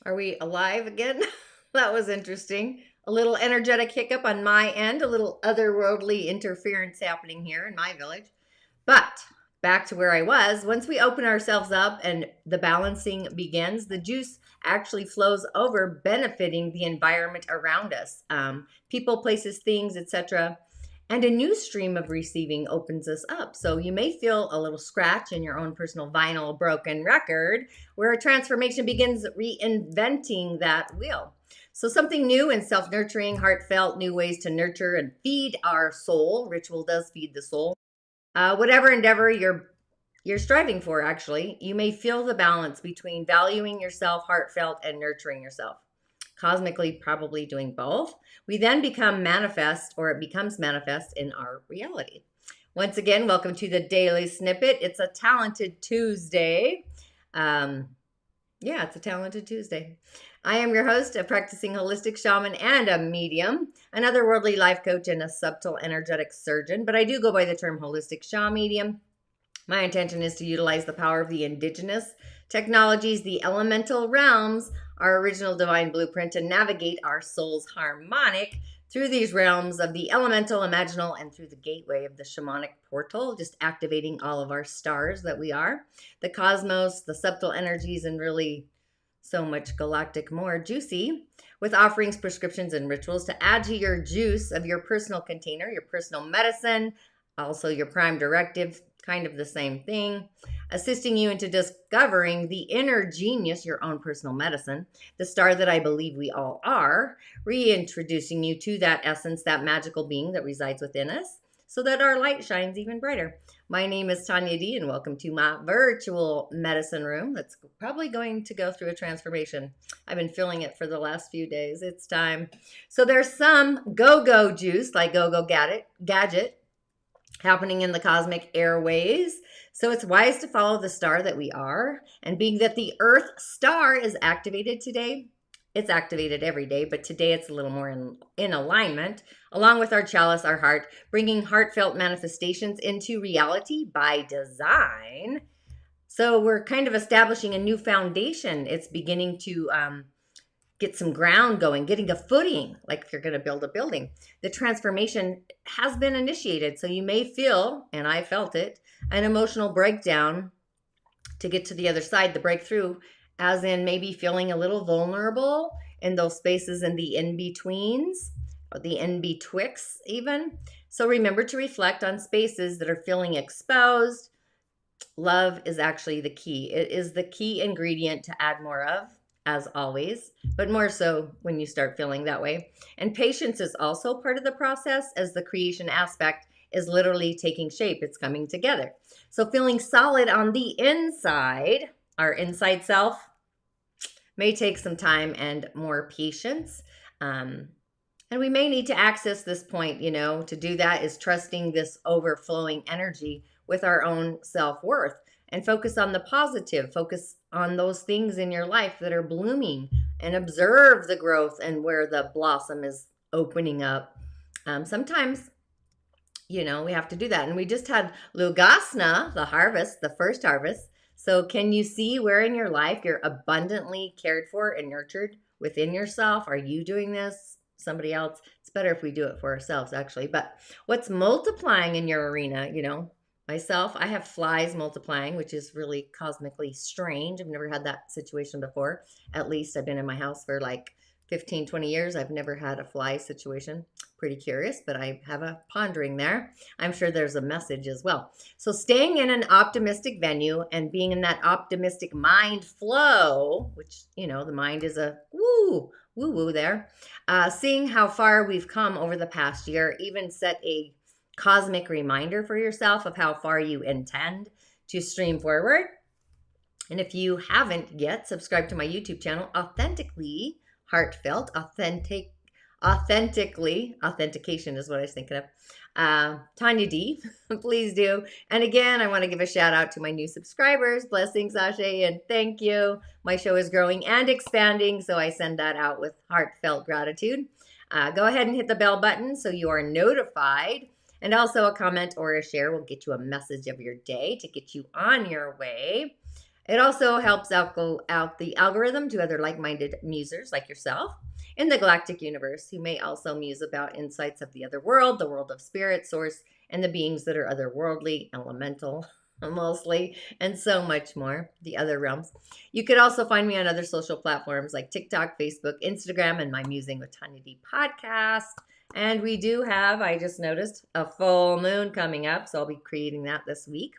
Are we alive again? That was interesting. A little energetic hiccup on my end, a little otherworldly interference happening here in my village. But back to where I was, once we open ourselves up and the balancing begins, the juice actually flows over, benefiting the environment around us. People, places, things, etc. And a new stream of receiving opens us up. So you may feel a little scratch in your own personal vinyl broken record where a transformation begins reinventing that wheel. So something new and self-nurturing, heartfelt, new ways to nurture and feed our soul. Ritual does feed the soul. Whatever endeavor you're striving for, actually, you may feel the balance between valuing yourself, heartfelt, and nurturing yourself. Cosmically, probably doing both. We then become manifest, or it becomes manifest in our reality. Once again, welcome to the Daily Snippet. It's a talented Tuesday. Yeah, it's a talented Tuesday. I am your host, a practicing holistic shaman and a medium, an otherworldly life coach and a subtle energetic surgeon, but I do go by the term holistic shaman medium. My intention is to utilize the power of the indigenous technologies, the elemental realms, our original divine blueprint to navigate our soul's harmonic through these realms of the elemental, imaginal, and through the gateway of the shamanic portal, just activating all of our stars that we are, the cosmos, the subtle energies, and really so much galactic more juicy, with offerings, prescriptions, and rituals to add to your juice of your personal container, your personal medicine, also your prime directive, kind of the same thing, assisting you into discovering the inner genius, your own personal medicine, the star that I believe we all are, reintroducing you to that essence, that magical being that resides within us, so that our light shines even brighter. My name is Tanya D, and welcome to my virtual medicine room that's probably going to go through a transformation. I've been feeling it for the last few days. It's time. So there's some go-go juice, like go-go gadget, happening in the cosmic airways. So it's wise to follow the star that we are. And being that the Earth star is activated today, it's activated every day, but today it's a little more in alignment, along with our chalice, our heart, bringing heartfelt manifestations into reality by design. So we're kind of establishing a new foundation. It's beginning to get some ground going, getting a footing, like if you're going to build a building. The transformation has been initiated. So you may feel, and I felt it, an emotional breakdown to get to the other side, the breakthrough, as in maybe feeling a little vulnerable in those spaces in the in-betweens, or the in-betwixt even. So remember to reflect on spaces that are feeling exposed. Love is actually the key. It is the key ingredient to add more of, as always, but more so when you start feeling that way. And patience is also part of the process, as the creation aspect is literally taking shape. It's coming together. So feeling solid on the inside, our inside self, may take some time and more patience. And we may need to access this point, to do that is trusting this overflowing energy with our own self-worth. And focus on the positive, focus on those things in your life that are blooming, and observe the growth and where the blossom is opening up. Sometimes, we have to do that. And we just had Lugasna, the harvest, the first harvest. So can you see where in your life you're abundantly cared for and nurtured within yourself? Are you doing this? Somebody else? It's better if we do it for ourselves, actually. But what's multiplying in your arena, Myself, I have flies multiplying, which is really cosmically strange. I've never had that situation before. At least I've been in my house for like 15, 20 years. I've never had a fly situation. Pretty curious, but I have a pondering there. I'm sure there's a message as well. So staying in an optimistic venue and being in that optimistic mind flow, which, the mind is a woo there. Seeing how far we've come over the past year, even set a cosmic reminder for yourself of how far you intend to stream forward. And if you haven't yet, subscribe to my YouTube channel, Authentically Heartfelt, authentication is what I was thinking of. Tanya D, please do. And again, I want to give a shout out to my new subscribers. Blessings, Ashe, and thank you. My show is growing and expanding, so I send that out with heartfelt gratitude. Go ahead and hit the bell button so you are notified. And also a comment or a share will get you a message of your day to get you on your way. It also helps out the algorithm to other like-minded musers like yourself in the galactic universe who may also muse about insights of the other world, the world of spirit, source, and the beings that are otherworldly, elemental, mostly, and so much more, the other realms. You could also find me on other social platforms like TikTok, Facebook, Instagram, and my Musing with Tanya D podcast. And we do have, I just noticed, a full moon coming up, so I'll be creating that this week.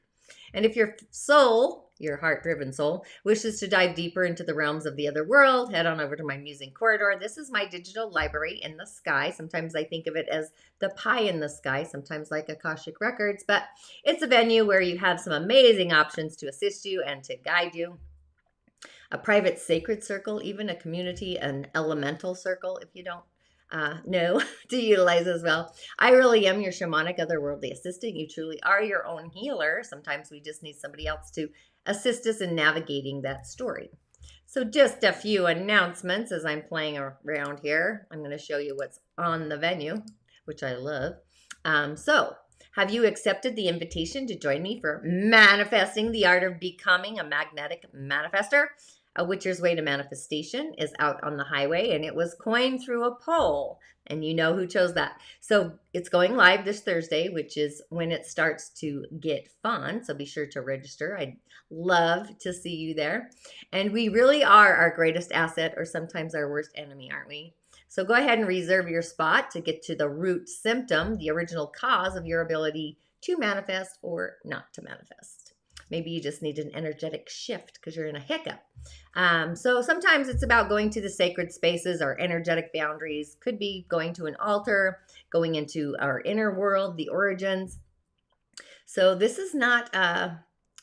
And if your soul, your heart driven soul, wishes to dive deeper into the realms of the other world, head on over to my Musing Corridor. This is my digital library in the sky. Sometimes I think of it as the pie in the sky, sometimes like Akashic Records, but it's a venue where you have some amazing options to assist you and to guide you. A private sacred circle, even a community, an elemental circle, if you don't know, to utilize as well. I really am your shamanic, otherworldly assistant. You truly are your own healer. Sometimes we just need somebody else to assist us in navigating that story. So just a few announcements as I'm playing around here. I'm going to show you what's on the venue, which I love. Have you accepted the invitation to join me for Manifesting the Art of Becoming a Magnetic Manifester? A Witcher's Way to Manifestation is out on the highway, and it was coined through a poll, and you know who chose that. So it's going live this Thursday, which is when it starts to get fun, so be sure to register. I'd love to see you there. And we really are our greatest asset, or sometimes our worst enemy, aren't we? So go ahead and reserve your spot to get to the root symptom, the original cause of your ability to manifest or not to manifest. Maybe you just need an energetic shift because you're in a hiccup. So sometimes it's about going to the sacred spaces, our energetic boundaries. Could be going to an altar, going into our inner world, the origins. So this is not,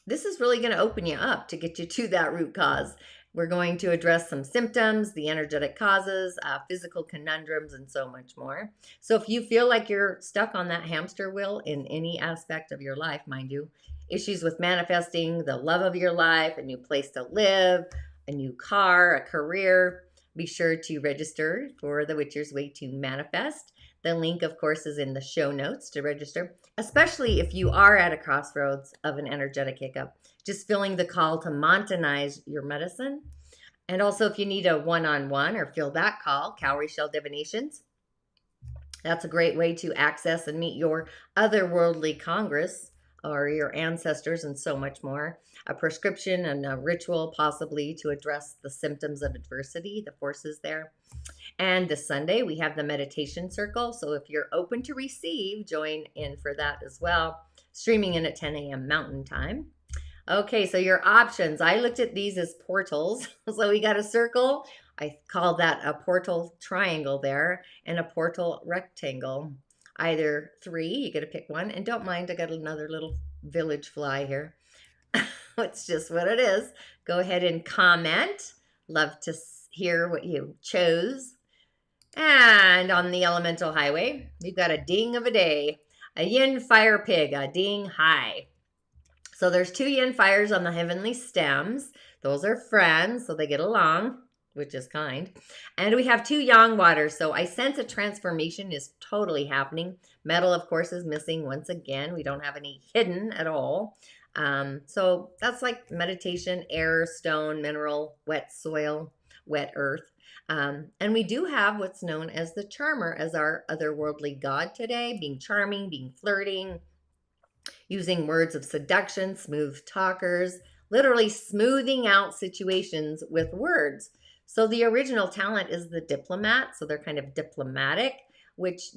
this is really going to open you up to get you to that root cause. We're going to address some symptoms, the energetic causes, physical conundrums, and so much more. So if you feel like you're stuck on that hamster wheel in any aspect of your life, mind you, issues with manifesting the love of your life, a new place to live, a new car, a career, be sure to register for the Witcher's Way to Manifest. The link, of course, is in the show notes to register, especially if you are at a crossroads of an energetic hiccup. Just feeling the call to montanize your medicine. And also if you need a one-on-one or feel that call, cowrie shell divinations. That's a great way to access and meet your otherworldly congress or your ancestors and so much more. A prescription and a ritual possibly to address the symptoms of adversity, the forces there. And this Sunday we have the meditation circle. So if you're open to receive, join in for that as well. Streaming in at 10 a.m. Mountain Time. Okay, so your options. I looked at these as portals. So we got a circle. I call that a portal triangle there and a portal rectangle. Either three, you get to pick one. And don't mind, I got another little village fly here. It's just what it is. Go ahead and comment. Love to hear what you chose. And on the elemental highway, we've got a ding of a day. A Yin Fire Pig, a ding high. So there's two yin fires on the heavenly stems. Those are friends, so they get along, which is kind. And we have two yang waters, so I sense a transformation is totally happening. Metal, of course, is missing once again. We don't have any hidden at all. So that's like meditation, air, stone, mineral, wet soil, wet earth. And we do have what's known as the charmer as our otherworldly god today, being charming, being flirting, using words of seduction, smooth talkers, literally smoothing out situations with words. So the original talent is the diplomat. So they're kind of diplomatic, which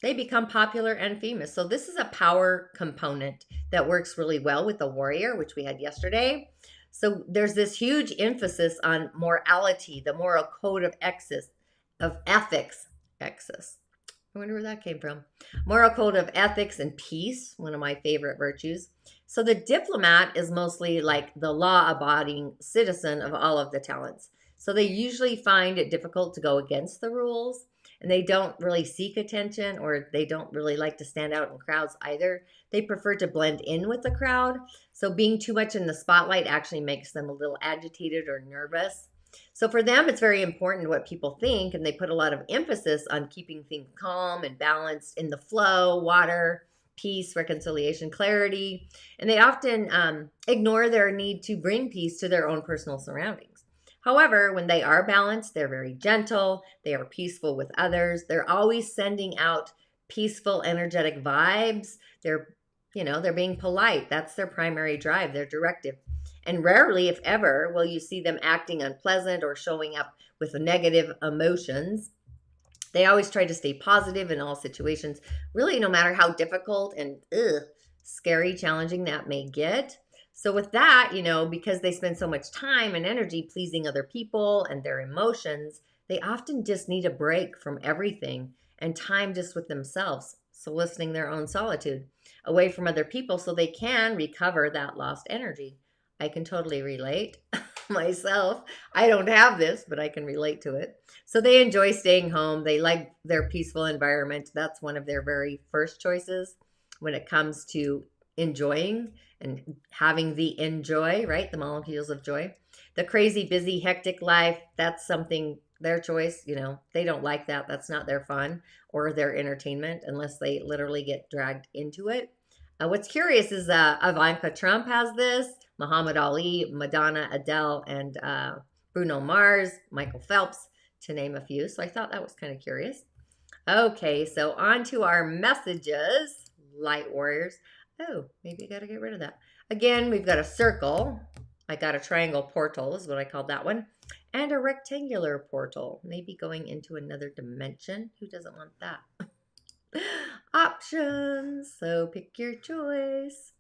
they become popular and famous. So this is a power component that works really well with the warrior, which we had yesterday. So there's this huge emphasis on morality, the moral code of ethics. I wonder where that came from. Moral code of ethics and peace, one of my favorite virtues. So the diplomat is mostly like the law-abiding citizen of all of the talents. So they usually find it difficult to go against the rules, and they don't really seek attention, or they don't really like to stand out in crowds either. They prefer to blend in with the crowd. So being too much in the spotlight actually makes them a little agitated or nervous. So for them, it's very important what people think, and they put a lot of emphasis on keeping things calm and balanced in the flow, water, peace, reconciliation, clarity, and they often ignore their need to bring peace to their own personal surroundings. However, when they are balanced, they're very gentle, they are peaceful with others, they're always sending out peaceful, energetic vibes. They're being polite. That's their primary drive, their directive. And rarely, if ever, will you see them acting unpleasant or showing up with negative emotions. They always try to stay positive in all situations, really, no matter how difficult and scary, challenging that may get. So, with that, because they spend so much time and energy pleasing other people and their emotions, they often just need a break from everything and time just with themselves, soliciting their own solitude away from other people so they can recover that lost energy. I can totally relate myself. I don't have this, but I can relate to it. So they enjoy staying home. They like their peaceful environment. That's one of their very first choices when it comes to enjoying and having the enjoy, right? The molecules of joy. The crazy, busy, hectic life, that's something their choice. They don't like that. That's not their fun or their entertainment unless they literally get dragged into it. What's curious is Ivanka Trump has this, Muhammad Ali, Madonna, Adele, and Bruno Mars, Michael Phelps, to name a few. So I thought that was kind of curious. Okay, so on to our messages, light warriors. Oh, maybe I got to get rid of that. Again, we've got a circle. I got a triangle portal is what I called that one. And a rectangular portal, maybe going into another dimension. Who doesn't want that? Options. So pick your choice.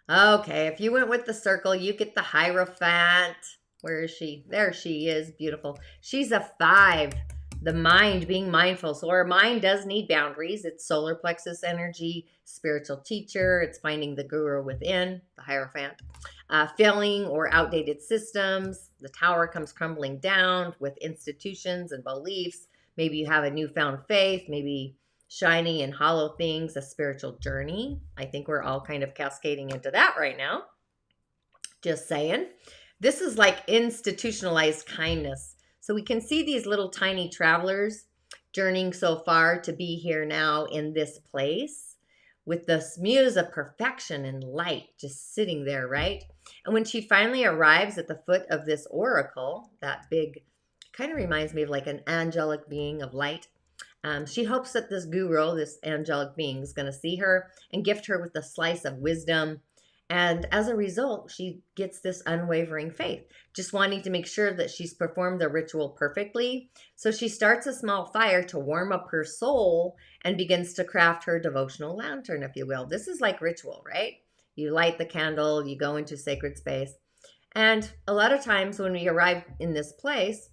Okay, if you went with the circle, you get the Hierophant. Where is she? There she is. Beautiful. She's a 5. The mind, being mindful. So our mind does need boundaries. It's solar plexus energy, spiritual teacher. It's finding the guru within, the Hierophant. Failing or outdated systems. The tower comes crumbling down with institutions and beliefs. Maybe you have a newfound faith. Maybe shiny and hollow things, a spiritual journey. I think we're all kind of cascading into that right now. Just saying. This is like institutionalized kindness. So we can see these little tiny travelers journeying so far to be here now in this place with this muse of perfection and light just sitting there, right? And when she finally arrives at the foot of this oracle, that big, kind of reminds me of like an angelic being of light. She hopes that this guru, this angelic being, is going to see her and gift her with a slice of wisdom. And as a result, she gets this unwavering faith, just wanting to make sure that she's performed the ritual perfectly. So she starts a small fire to warm up her soul and begins to craft her devotional lantern, if you will. This is like ritual, right? You light the candle, you go into sacred space. And a lot of times when we arrive in this place,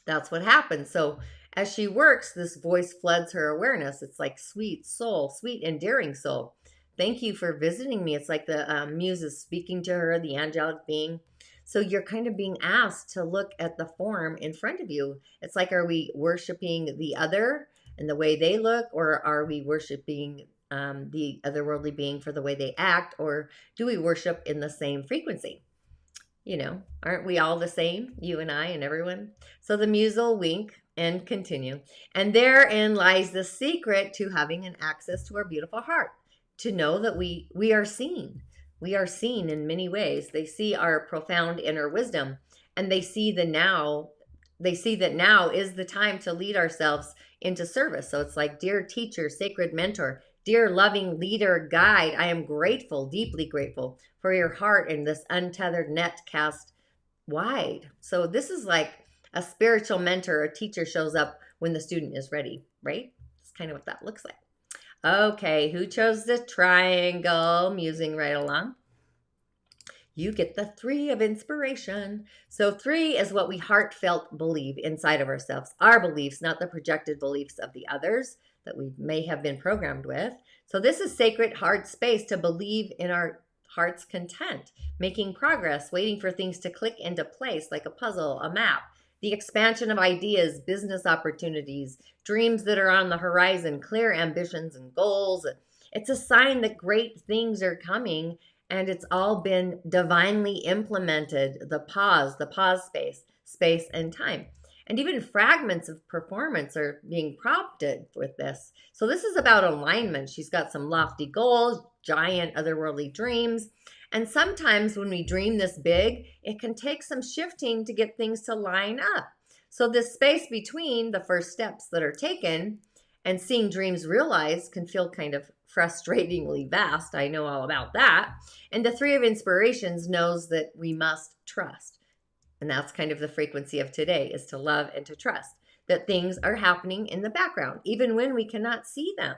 that's what happens. So as she works, this voice floods her awareness. It's like sweet soul, sweet, endearing soul. Thank you for visiting me. It's like the muse is speaking to her, the angelic being. So you're kind of being asked to look at the form in front of you. It's like, are we worshiping the other and the way they look, or are we worshiping the otherworldly being for the way they act, or do we worship in the same frequency? Aren't we all the same, you and I and everyone? So the muse will wink and continue. And therein lies the secret to having an access to our beautiful heart, to know that we are seen. We are seen in many ways. They see our profound inner wisdom, and they see that now is the time to lead ourselves into service. So it's like, dear teacher, sacred mentor, dear loving leader, guide, I am grateful, deeply grateful for your heart and this untethered net cast wide. So this is like a spiritual mentor, a teacher shows up when the student is ready, right? That's kind of what that looks like. Okay, who chose the triangle? Musing right along. You get the 3 of inspiration. So 3 is what we heartfelt believe inside of ourselves. Our beliefs, not the projected beliefs of the others that we may have been programmed with. So this is sacred heart space to believe in our heart's content, making progress, waiting for things to click into place like a puzzle, a map, the expansion of ideas, business opportunities, dreams that are on the horizon, clear ambitions and goals. It's a sign that great things are coming, and it's all been divinely implemented. The pause space and time. And even fragments of performance are being prompted with this. So this is about alignment. She's got some lofty goals, giant otherworldly dreams. And sometimes when we dream this big, it can take some shifting to get things to line up. So this space between the first steps that are taken and seeing dreams realized can feel kind of frustratingly vast. I know all about that. And the Three of Inspirations knows that we must trust. And that's kind of the frequency of today, is to love and to trust that things are happening in the background, even when we cannot see them.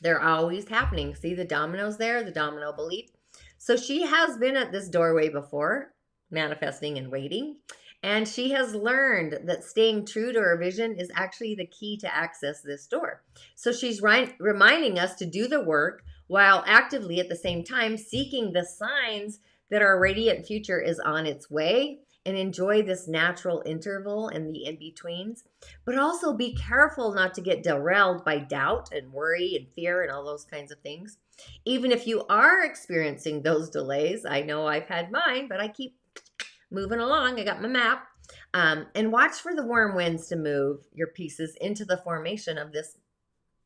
They're always happening. See the dominoes there, the domino belief. So she has been at this doorway before, manifesting and waiting. And she has learned that staying true to her vision is actually the key to access this door. So she's reminding us to do the work while actively at the same time seeking the signs that our radiant future is on its way, and enjoy this natural interval and the in-betweens. But also be careful not to get derailed by doubt and worry and fear and all those kinds of things. Even if you are experiencing those delays, I know I've had mine, but I keep moving along. I got my map. And watch for the warm winds to move your pieces into the formation of this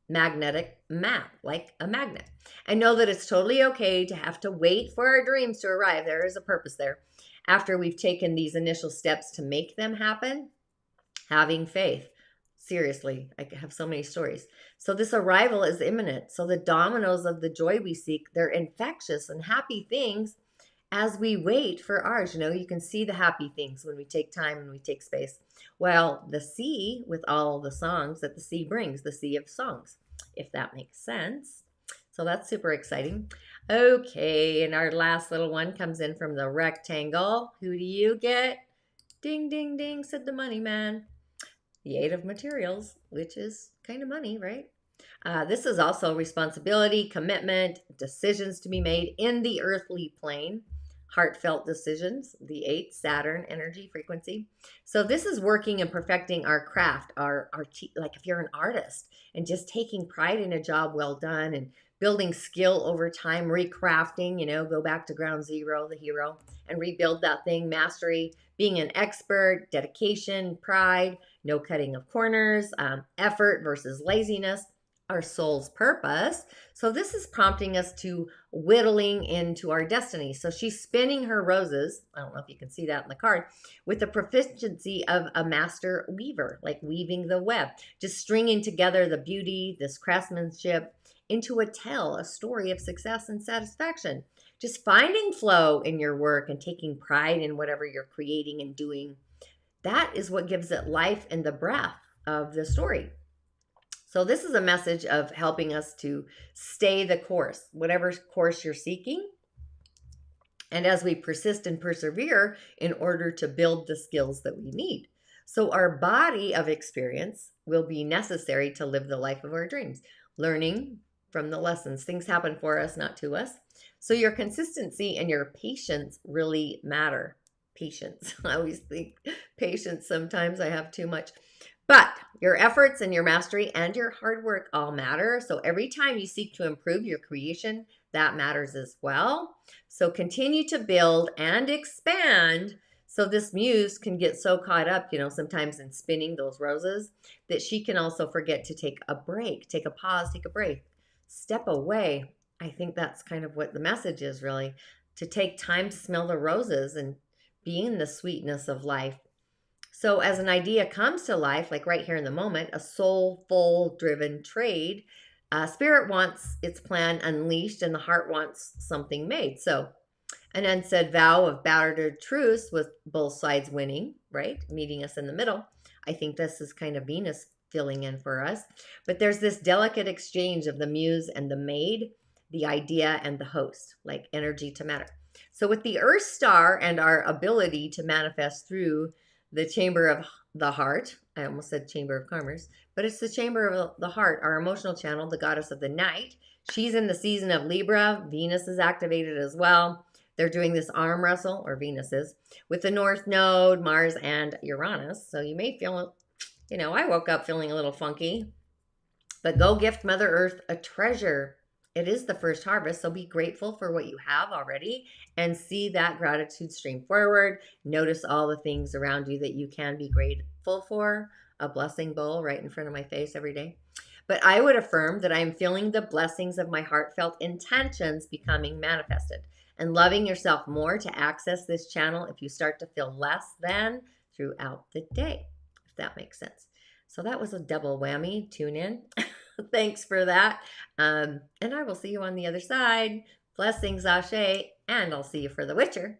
magnetic map, like a magnet. And know that it's totally okay to have to wait for our dreams to arrive. There is a purpose there. After we've taken these initial steps to make them happen, having faith. Seriously, I have so many stories. So this arrival is imminent. So the dominoes of the joy we seek, they're infectious and happy things as we wait for ours. You know, you can see the happy things when we take time and we take space. Well, the sea, with all the songs that the sea brings, the sea of songs, if that makes sense. So that's super exciting. Okay, and our last little one comes in from the rectangle. Who do you get? Ding, ding, ding, said the money man. The Eight of Materials, which is kind of money, right? This is also responsibility, commitment, decisions to be made in the earthly plane, heartfelt decisions, the 8, Saturn energy frequency. So this is working and perfecting our craft, like if you're an artist and just taking pride in a job well done and building skill over time, recrafting, you know, go back to ground zero, the hero, and rebuild that thing, mastery, being an expert, dedication, pride, no cutting of corners, effort versus laziness, our soul's purpose. So this is prompting us to whittling into our destiny. So she's spinning her roses. I don't know if you can see that in the card, with the proficiency of a master weaver, like weaving the web, just stringing together the beauty, this craftsmanship into a tale, a story of success and satisfaction. Just finding flow in your work and taking pride in whatever you're creating and doing. That is what gives it life and the breath of the story. So this is a message of helping us to stay the course, whatever course you're seeking. And as we persist and persevere in order to build the skills that we need. So our body of experience will be necessary to live the life of our dreams. Learning from the lessons. Things happen for us, not to us. So your consistency and your patience really matter. Patience. I always think patience. Sometimes I have too much. But your efforts and your mastery and your hard work all matter. So every time you seek to improve your creation, that matters as well. So continue to build and expand. So this muse can get so caught up, you know, sometimes in spinning those roses that she can also forget to take a break, take a pause, take a break, step away. I think that's kind of what the message is, really, to take time to smell the roses and be in the sweetness of life. So as an idea comes to life, like right here in the moment, a soulful driven trade, spirit wants its plan unleashed and the heart wants something made. So an unsaid vow of battered truce with both sides winning, right? Meeting us in the middle. I think this is kind of Venus filling in for us. But there's this delicate exchange of the muse and the maid, the idea and the host, like energy to matter. So with the Earth star and our ability to manifest through the chamber of the heart, I almost said chamber of commerce, but it's the chamber of the heart, our emotional channel, the goddess of the night. She's in the season of Libra. Venus is activated as well. They're doing this arm wrestle, or Venus is, with the North Node, Mars, and Uranus. So you may feel, you know, I woke up feeling a little funky. But go gift Mother Earth a treasure. It is the first harvest, so be grateful for what you have already and see that gratitude stream forward. Notice all the things around you that you can be grateful for. A blessing bowl right in front of my face every day. But I would affirm that I'm feeling the blessings of my heartfelt intentions becoming manifested and loving yourself more to access this channel if you start to feel less than throughout the day, if that makes sense. So that was a double whammy. Tune in. Thanks for that. And I will see you on the other side. Blessings, Ashe, and I'll see you for the Witcher.